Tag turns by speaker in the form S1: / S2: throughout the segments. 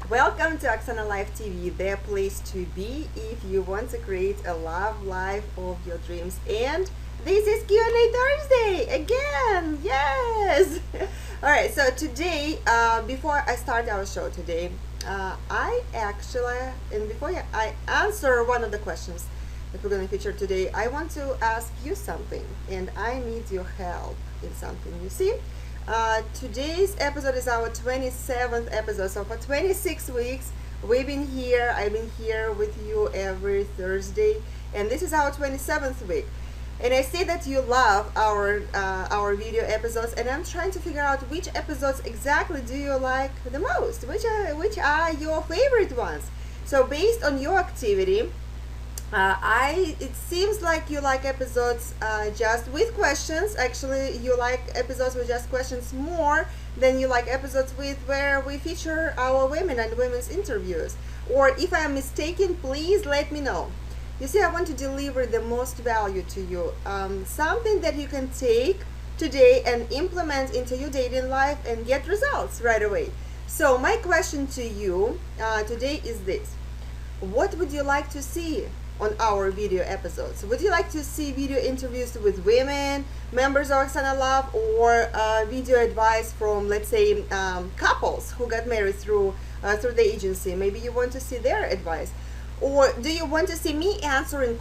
S1: Welcome to Oksana Live TV, the place to be if you want to create a love life of your dreams. And this is Q&A Thursday again. Yes. All right. So today, before I start our show today, before I answer one of the questions that we're going to feature today, I want to ask you something, and I need your help in something. You see? Today's episode is our 27th episode. So for 26 weeks, I've been here with you every Thursday, and this is our 27th week. And I see that you love our video episodes, and I'm trying to figure out which episodes exactly do you like the most, which are your favorite ones. So based on your activity, it seems like you like episodes just with questions. Actually, you like episodes with just questions more than you like episodes where we feature our women and women's interviews. Or if I'm mistaken, please let me know. You see, I want to deliver the most value to you, something that you can take today and implement into your dating life and get results right away. So my question to you today is this: what would you like to see on our video episodes? Would you like to see video interviews with women, members of Oksana Love, or video advice from, let's say, couples who got married through the agency? Maybe you want to see their advice. Or do you want to see me answering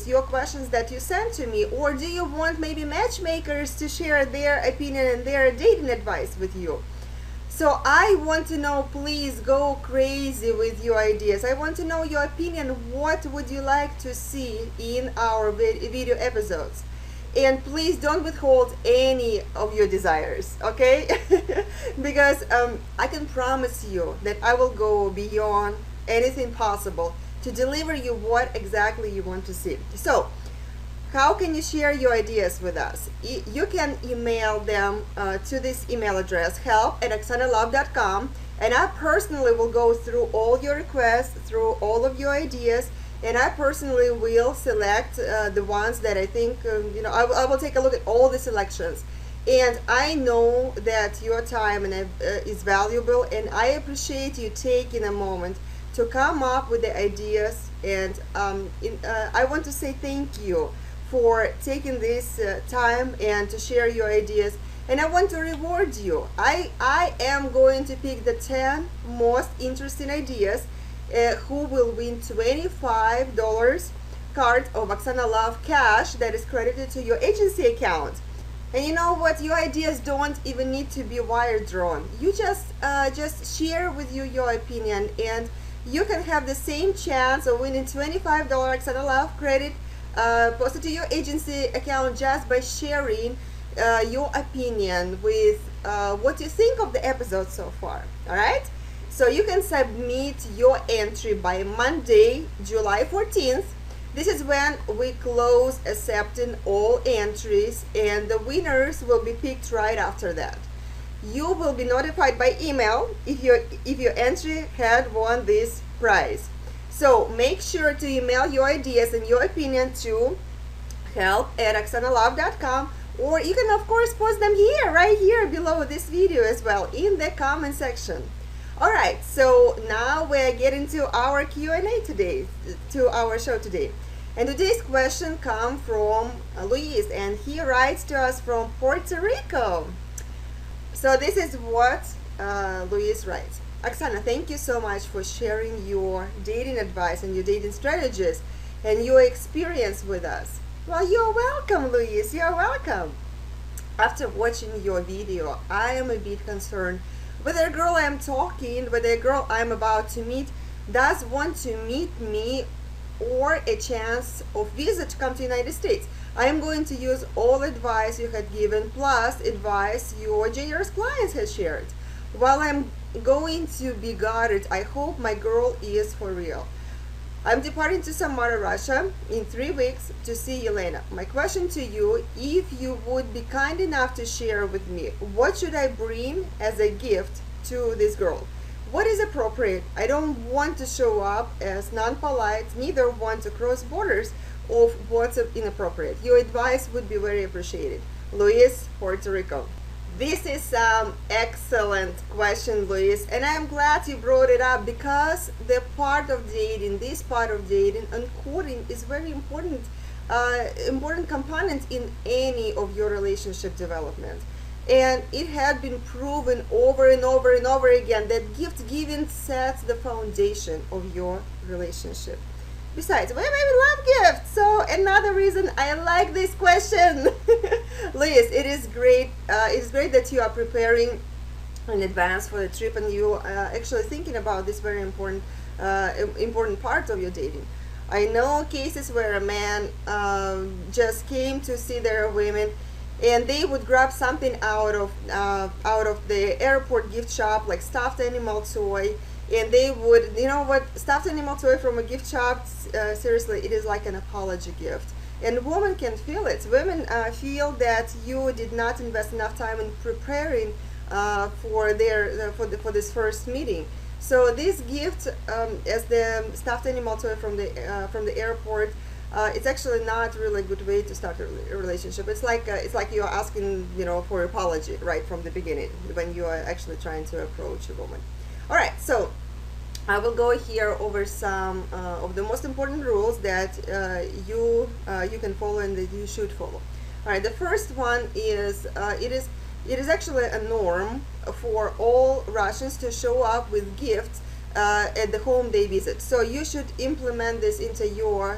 S1: your questions that you sent to me? Or do you want maybe matchmakers to share their opinion and their dating advice with you? So I want to know, please go crazy with your ideas. I want to know your opinion. What would you like to see in our video episodes? And please don't withhold any of your desires, okay? Because I can promise you that I will go beyond anything possible to deliver you what exactly you want to see. So how can you share your ideas with us? You can email them to this email address, help@OksanaLove.com, and I personally will go through all your requests, through all of your ideas, and I personally will select the ones that I think, I will take a look at all the selections. And I know that your time is valuable, and I appreciate you taking a moment to come up with the ideas. And I want to say thank you for taking this time and to share your ideas. And I want to reward you. I am going to pick the 10 most interesting ideas who will win $25 card of Oksana Love cash that is credited to your agency account. And you know what? Your ideas don't even need to be wire drawn. You just share with you your opinion, and you can have the same chance of winning $25 Oksana Love credit posted to your agency account just by sharing your opinion with what you think of the episode so far. All right? So you can submit your entry by Monday, July 14th. This is when we close accepting all entries, and the winners will be picked right after that. You will be notified by email if your entry had won this prize. So make sure to email your ideas and your opinion to help@OksanaLove.com, or you can of course post them right here below this video as well in the comment section. All right, so now we're getting to our Q&A today, to our show today. And today's question comes from Luis, and he writes to us from Puerto Rico. So this is what Luis writes. Oksana, thank you so much for sharing your dating advice and your dating strategies and your experience with us. Well, you're welcome, Luis. You're welcome. After watching your video, I am a bit concerned whether a girl whether a girl I'm about to meet does want to meet me or a chance of visa to come to the United States. I am going to use all advice you had given plus advice your generous clients has shared. While I'm going to be guarded, I hope my girl is for real. I'm departing to Samara, Russia in 3 weeks to see Elena. My question to you, if you would be kind enough to share with me, what should I bring as a gift to this girl? What is appropriate? I don't want to show up as non-polite, neither want to cross borders of what's inappropriate. Your advice would be very appreciated. Luis, Puerto Rico. This is some excellent question, Luis, and I'm glad you brought it up because this part of dating and courting is very important component in any of your relationship development. And it had been proven over and over and over again that gift giving sets the foundation of your relationship. Besides, women love gifts. So another reason I like this question, Liz, it is great. It's great that you are preparing in advance for the trip and you actually thinking about this very important part of your dating. I know cases where a man just came to see their women and they would grab something out of the airport gift shop like stuffed animal toy, and they would, you know what, stuffed animal toy from a gift shop, seriously, it is like an apology gift, and women can feel it. Women feel that you did not invest enough time in preparing for this first meeting. So this gift, as the stuffed animal toy from the airport, it's actually not really a good way to start a relationship. It's like you're asking, for apology right from the beginning when you are actually trying to approach a woman. All right, so I will go here over some of the most important rules that you can follow and that you should follow. All right, the first one is it is actually a norm for all Russians to show up with gifts at the home they visit. So you should implement this into your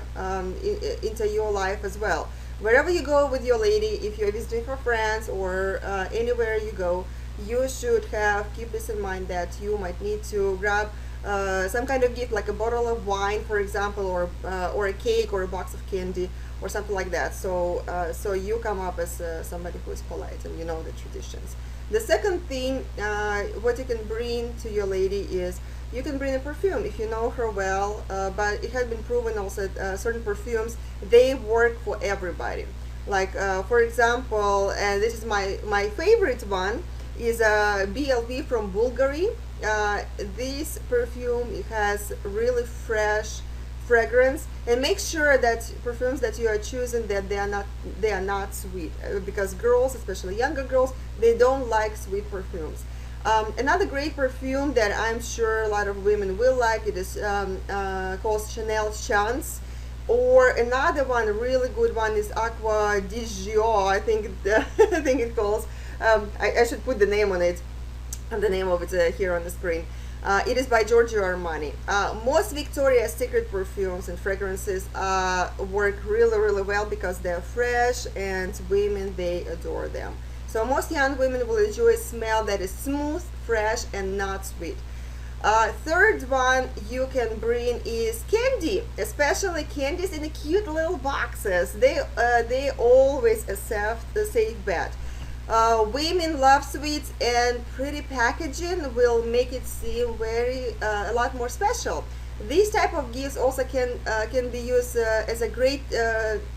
S1: life as well. Wherever you go with your lady, if you're visiting for friends or anywhere you go, you should keep this in mind that you might need to grab some kind of gift, like a bottle of wine, for example, or a cake or a box of candy or something like that. So you come up as somebody who is polite and you know the traditions. The second thing, what you can bring to your lady is you can bring a perfume if you know her well, but it has been proven also that certain perfumes, they work for everybody. Like for example, and this is my favorite one, is a BLV from Bulgari. This perfume, it has really fresh fragrance, and make sure that perfumes that you are choosing, that they are not sweet, because girls, especially younger girls, they don't like sweet perfumes. Another great perfume that I'm sure a lot of women will like, it is called Chanel Chance. Or another one, a really good one, is Aqua di Gio, I think I think it calls. I should put the name on it, and the name of it here on the screen. It is by Giorgio Armani. Most Victoria's Secret perfumes and fragrances work really, really well because they're fresh and women, they adore them. So most young women will enjoy a smell that is smooth, fresh, and not sweet. Third one you can bring is candy, especially candies in the cute little boxes. They always a safe bet. Women love sweets, and pretty packaging will make it seem a lot more special. These type of gifts also can be used as a great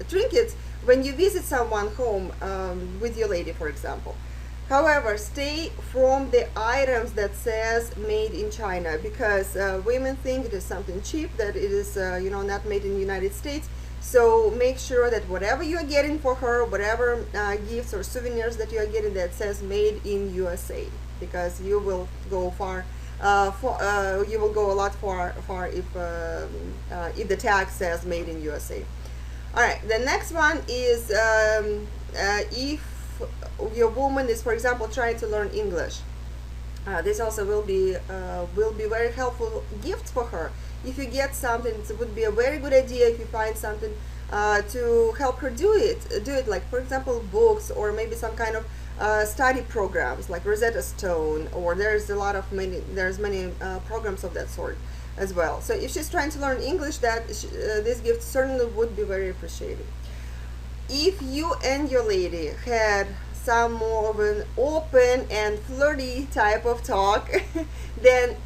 S1: trinket when you visit someone home with your lady, for example. However, stay from the items that says made in China, because women think it is something cheap, that it is not made in the United States. So make sure that whatever you are getting for her, whatever gifts or souvenirs that you are getting, that says made in USA, because you will go you will go a lot far if the tag says made in USA. All right, the next one is if your woman is, for example, trying to learn English. This also will be very helpful gift for her. If you get something, it would be a very good idea if you find something to help her do it, like for example books, or maybe some kind of study programs like Rosetta Stone, or there's many programs of that sort as well. So if she's trying to learn English, this gift certainly would be very appreciated. If you and your lady had some more of an open and flirty type of talk, then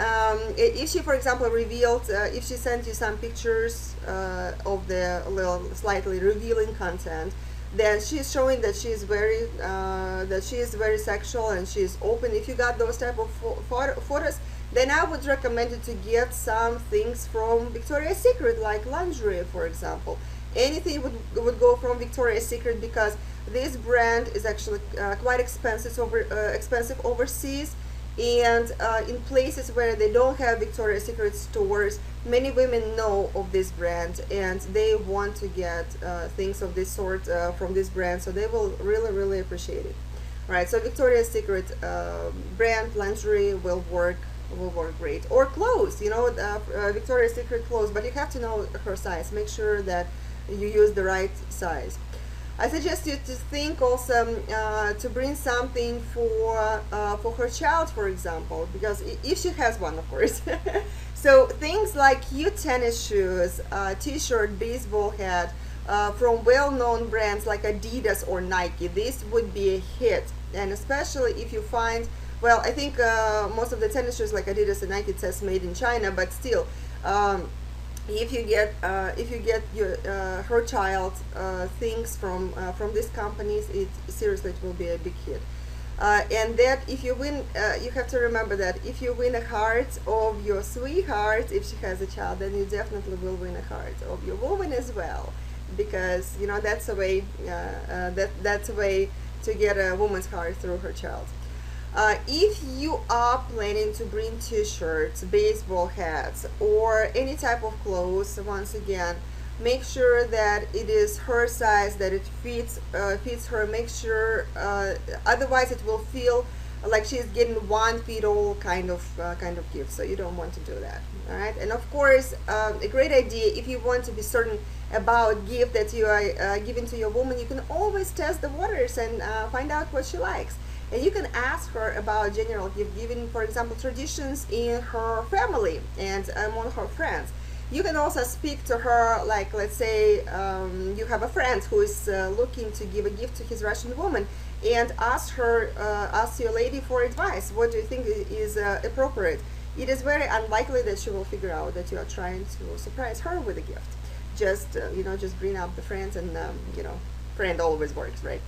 S1: if she, for example, if she sent you some pictures of the little slightly revealing content, then she's showing that she is very sexual and she's open. If you got those type of photos, then I would recommend you to get some things from Victoria's Secret, like lingerie, for example. Anything would go from Victoria's Secret, because this brand is actually quite expensive overseas, and in places where they don't have Victoria's Secret stores, many women know of this brand and they want to get things of this sort from this brand, so they will really appreciate it. All right, so Victoria's Secret brand lingerie will work great, or clothes, Victoria's Secret clothes, but you have to know her size. Make sure that you use the right size. I suggest you to think also to bring something for her child, for example, because if she has one, of course. So things like cute tennis shoes, T-shirt, baseball hat, from well-known brands like Adidas or Nike. This would be a hit, and especially if you find, well, I think most of the tennis shoes like Adidas and Nike, it says made in China, but still. If you get your her child things from these companies, it will be a big hit. And that if you win, you have to remember that if you win a heart of your sweetheart, if she has a child, then you definitely will win a heart of your woman as well, because that's a way that's a way to get a woman's heart through her child. If you are planning to bring T-shirts, baseball hats, or any type of clothes, once again, make sure that it is her size, that it fits her. Make sure, otherwise it will feel like she's getting one fit all kind of gift. So you don't want to do that. All right. And of course, a great idea, if you want to be certain about gift that you are giving to your woman, you can always test the waters and find out what she likes. And you can ask her about general gift giving, for example, traditions in her family and among her friends. You can also speak to her, like, let's say you have a friend who is looking to give a gift to his Russian woman, and ask your lady for advice. What do you think is appropriate? It is very unlikely that she will figure out that you are trying to surprise her with a gift. Just just bring up the friends, and friend always works, right?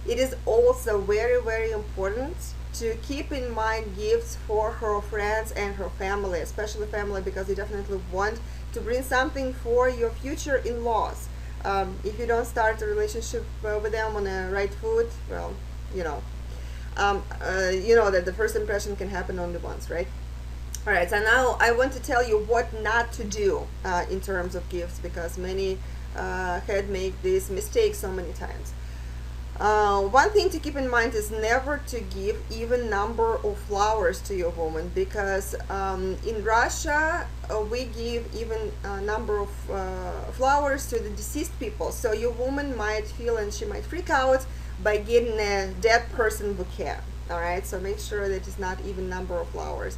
S1: It is also very important to keep in mind gifts for her friends and her family, especially family, because you definitely want to bring something for your future in-laws. If you don't start a relationship with them on a right foot, well, that the first impression can happen only once, right? All right, so now I want to tell you what not to do in terms of gifts, because many had made this mistake so many times. One thing to keep in mind is never to give even number of flowers to your woman, because in Russia we give even number of flowers to the deceased people. So your woman might feel, and she might freak out by getting a dead person bouquet. All right, so make sure that it's not even number of flowers.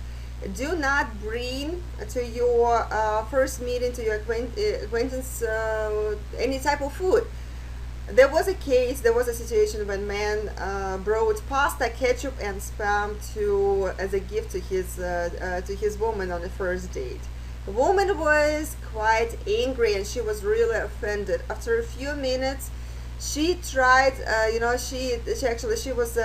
S1: Do not bring to your first meeting, to your acquaintance, any type of food. There was a situation when man brought pasta, ketchup, and spam as a gift to his woman on the first date. The woman was quite angry and she was really offended. After a few minutes, she tried. She was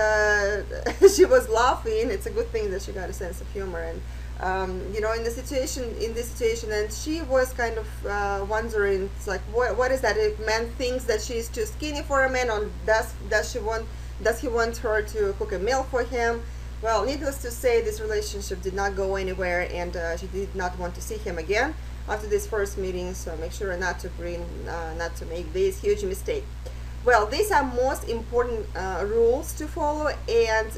S1: she was laughing. It's a good thing that she got a sense of humor, and in this situation, and she was kind of wondering, it's like, what is that? If man thinks that she's too skinny for a man, or does he want her to cook a meal for him? Well, needless to say, this relationship did not go anywhere, and she did not want to see him again after this first meeting. So make sure not to make this huge mistake. Well, these are most important rules to follow, and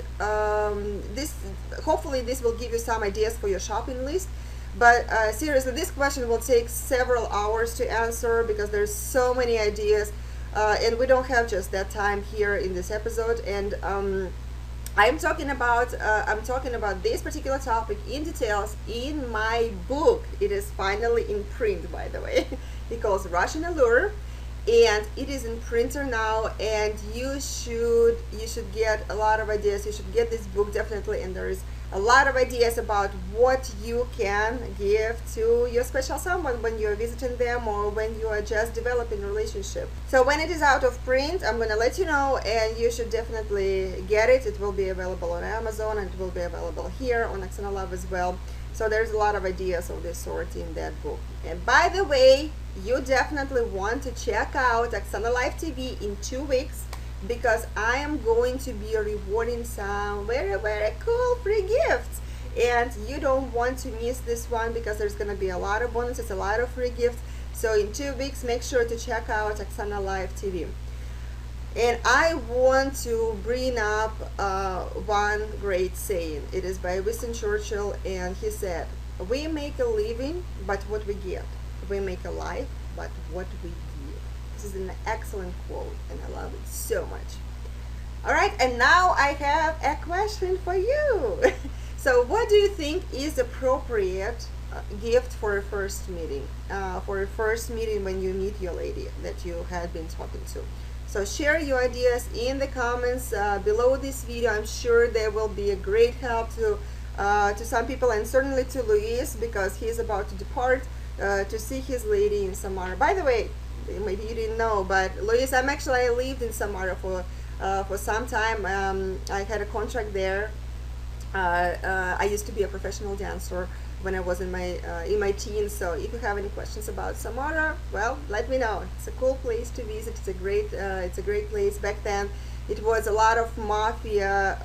S1: hopefully this will give you some ideas for your shopping list. But seriously, this question will take several hours to answer, because there's so many ideas, and we don't have just that time here in this episode. And I'm talking about this particular topic in details in my book. It is finally in print, by the way. It calls Russian Allure, and it is in printer now, and you should get a lot of ideas. You should get this book definitely, and there is a lot of ideas about what you can give to your special someone when you're visiting them, or when you are just developing a relationship. So when it is out of print, I'm gonna let you know, and you should definitely get it. It will be available on Amazon, and it will be available here on Oksana Love as well. So there's a lot of ideas of this sort in that book. And by the way, you definitely want to check out Oksana Live TV in 2 weeks, because I am going to be rewarding some very, very cool free gifts. And you don't want to miss this one, because there's going to be a lot of bonuses, a lot of free gifts. So in 2 weeks, make sure to check out Oksana Live TV. And I want to bring up one great saying. It is by Winston Churchill, and he said, "We make a living, but what we get. We make a life, but what we give." This is an excellent quote, and I love it so much. All right, and now I have a question for you. So what do you think is appropriate gift for a first meeting? For a first meeting when you meet your lady that you had been talking to. So share your ideas in the comments below this video. I'm sure they will be a great help to some people, and certainly to Luis, because he's about to depart to see his lady in Samara. By the way, maybe you didn't know, but Luis, I lived in Samara for some time. I had a contract there. I used to be a professional dancer when I was in my teens. So if you have any questions about Samara, well, let me know. It's a cool place to visit. It's a great place. Back then, it was a lot of mafia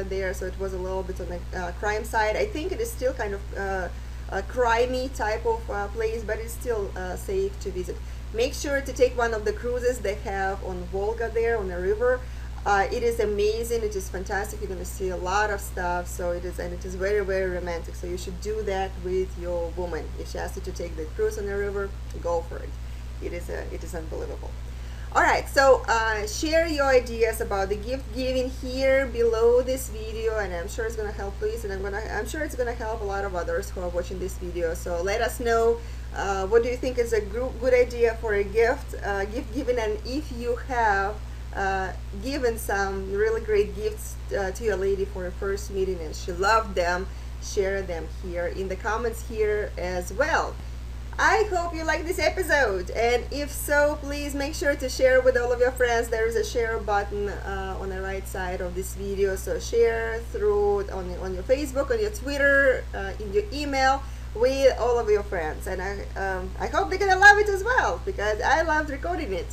S1: there, so it was a little bit on the crime side. I think it is still kind of a crimey type of place, but it's still safe to visit. Make sure to take one of the cruises they have on Volga there, on the river. It is amazing. It is fantastic. You're going to see a lot of stuff. So it is very, very romantic. So you should do that with your woman. If she asks you to take the cruise on the river, go for it. It is unbelievable. All right. So share your ideas about the gift giving here below this video, and I'm sure it's going to help Luis, and I'm sure it's going to help a lot of others who are watching this video. So let us know. What do you think is a good idea for a gift giving, and if you have given some really great gifts to your lady for a first meeting and she loved them, share them here in the comments here as well. I hope you like this episode, and if so, please make sure to share with all of your friends. There is a share button on the right side of this video, so share through on your Facebook, on your Twitter, in your email, with all of your friends. And I hope they're gonna love it as well, because I loved recording it.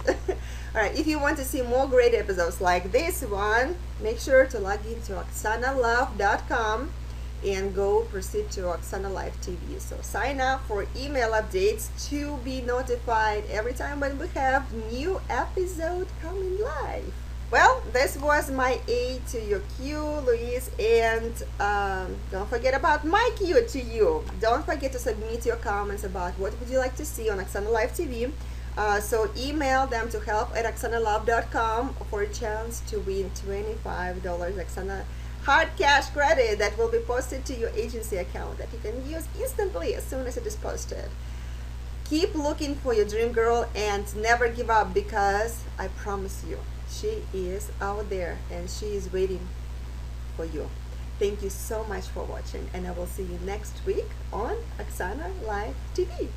S1: Alright, if you want to see more great episodes like this one, make sure to log into OksanaLove.com and go proceed to Oksana Live TV. So sign up for email updates to be notified every time when we have new episode coming live. Well, this was my A to your Q, Luis, and don't forget about my Q to you. Don't forget to submit your comments about what would you like to see on Oksana Live TV. So email them to help@OksanaLove.com for a chance to win $25 Oksana hard cash credit that will be posted to your agency account that you can use instantly as soon as it is posted. Keep looking for your dream girl and never give up, because I promise you, she is out there and she is waiting for you. Thank you so much for watching, and I will see you next week on Oksana Live TV.